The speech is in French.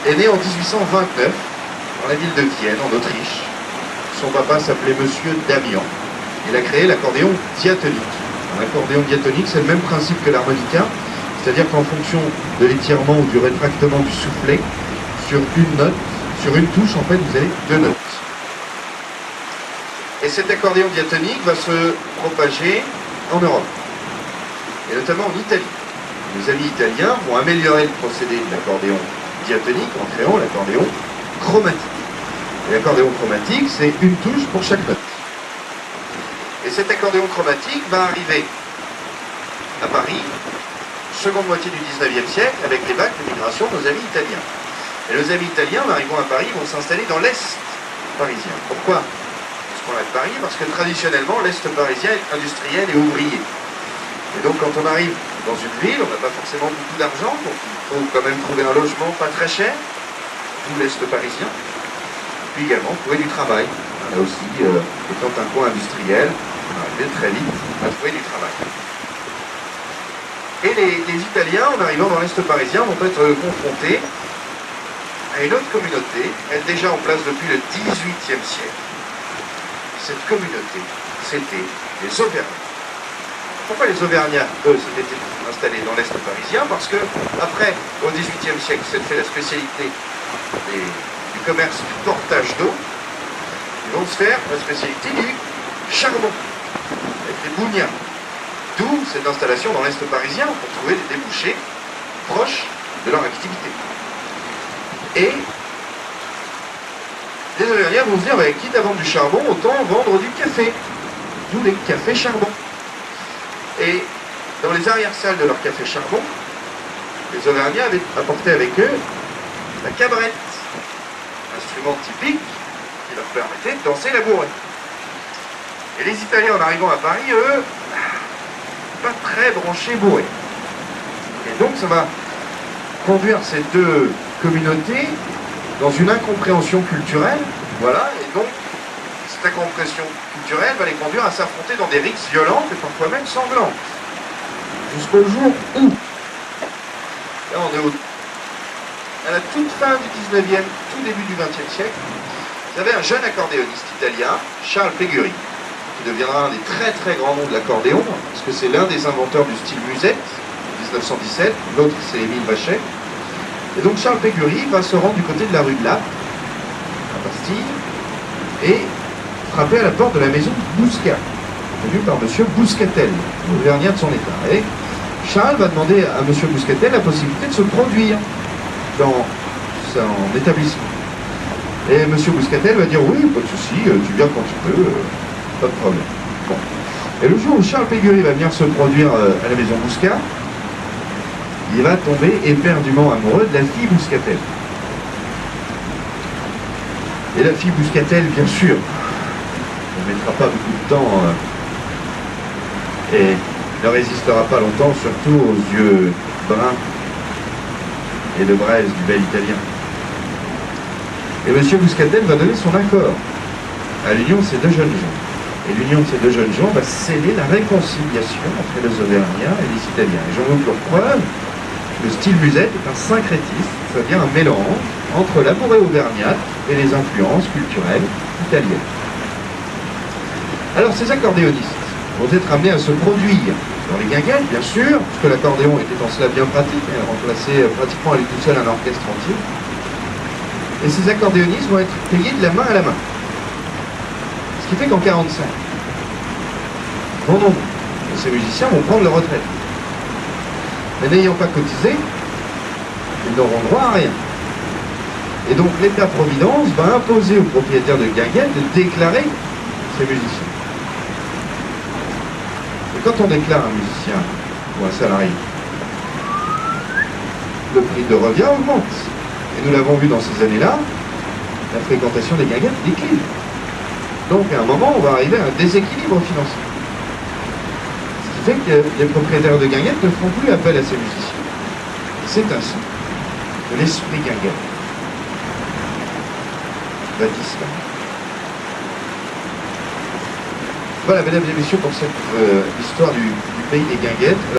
est né en 1829 dans la ville de Vienne, en Autriche. Son papa s'appelait Monsieur Damian. Il a créé l'accordéon diatonique. L'accordéon diatonique, c'est le même principe que l'harmonica, c'est-à-dire qu'en fonction de l'étirement ou du rétractement du soufflet, sur une note, sur une touche, en fait, vous avez deux notes. Et cet accordéon diatonique va se propager en Europe, et notamment en Italie. Nos amis italiens vont améliorer le procédé de l'accordéon diatonique en créant l'accordéon chromatique. Et l'accordéon chromatique, c'est une touche pour chaque note. Et cet accordéon chromatique va arriver à Paris, seconde moitié du 19e siècle, avec les vagues de migration de nos amis italiens. Et nos amis italiens, en arrivant à Paris, vont s'installer dans l'Est parisien. Pourquoi est-ce qu'on est de Paris? Parce que traditionnellement, l'Est parisien est industriel et ouvrier. Et donc quand on arrive dans une ville, on n'a pas forcément beaucoup d'argent, donc il faut quand même trouver un logement pas très cher, d'où l'Est parisien. Puis également trouver du travail. Là aussi, étant un coin industriel, on arrive très vite à trouver du travail. Et les Italiens, en arrivant dans l'Est parisien, vont être confrontés à une autre communauté, elle déjà en place depuis le XVIIIe siècle. Cette communauté, c'était les Auvergnats. Pourquoi les Auvergnats, eux, s'étaient installés dans l'Est parisien? Parce que, après, au XVIIIe siècle, s'est fait la spécialité du commerce du portage d'eau. Ils vont se faire la spécialité du charbon, avec les bougnats. D'où cette installation dans l'Est parisien pour trouver des débouchés proches de leur activité. Et les Auvergnats vont se dire, quitte à vendre du charbon, autant vendre du café. D'où les cafés charbon. Et dans les arrière-salles de leur café charbon, les Auvergnats avaient apporté avec eux la cabrette, instrument typique qui leur permettait de danser la bourrée. Et les Italiens, en arrivant à Paris, eux, pas très branchés bourrés. Et donc ça va conduire ces deux communautés dans une incompréhension culturelle, voilà, et donc cette incompréhension culturelle va les conduire à s'affronter dans des rixes violentes et parfois même sanglantes. Jusqu'au jour où, là on est à la toute fin du 19e, tout début du 20e siècle, vous avez un jeune accordéoniste italien, Charles Pégury, qui deviendra un des très très grands noms de l'accordéon, parce que c'est l'un des inventeurs du style musette, en 1917, l'autre c'est Émile Vachet. Et donc Charles Pégury va se rendre du côté de la rue de Lappe, à Bastille, et frapper à la porte de la maison Bouscat, tenue par M. Bouscatel, l'Auvergnat de son état. Et Charles va demander à M. Bouscatel la possibilité de se produire dans son établissement. Et M. Bouscatel va dire oui, pas de souci, tu viens quand tu peux, pas de problème. Bon. Et le jour où Charles Pégury va venir se produire à la maison Bouscat, il va tomber éperdument amoureux de la fille Bouscatel. Et la fille Bouscatel, bien sûr, ne mettra pas beaucoup de temps et ne résistera pas longtemps, surtout aux yeux bruns et de braise du bel Italien. Et M. Bouscatel va donner son accord à l'union de ces deux jeunes gens. Et l'union de ces deux jeunes gens va sceller la réconciliation entre les Auvergnats et les Italiens. Et j'en veux pour preuve, le style musette est un syncrétisme, c'est-à-dire un mélange entre la bourrée auvergnate et les influences culturelles italiennes. Alors ces accordéonistes vont être amenés à se produire dans les guinguettes, bien sûr, puisque l'accordéon était en cela bien pratique, elle remplaçait pratiquement à lui tout seul un orchestre entier. Et ces accordéonistes vont être payés de la main à la main. Ce qui fait qu'en 1945, bon nombre de ces musiciens vont prendre leur retraite. Mais n'ayant pas cotisé, ils n'auront droit à rien. Et donc l'État-providence va imposer aux propriétaires de guinguettes de déclarer ces musiciens. Et quand on déclare un musicien ou un salarié, le prix de revient augmente. Et nous l'avons vu dans ces années-là, la fréquentation des guinguettes décline. Donc à un moment, on va arriver à un déséquilibre financier. Ce qui fait que les propriétaires de guinguettes ne feront plus appel à ces musiciens. Et c'est ainsi que l'esprit guinguette va disparaître. Voilà, mesdames et messieurs, pour cette histoire du pays des guinguettes.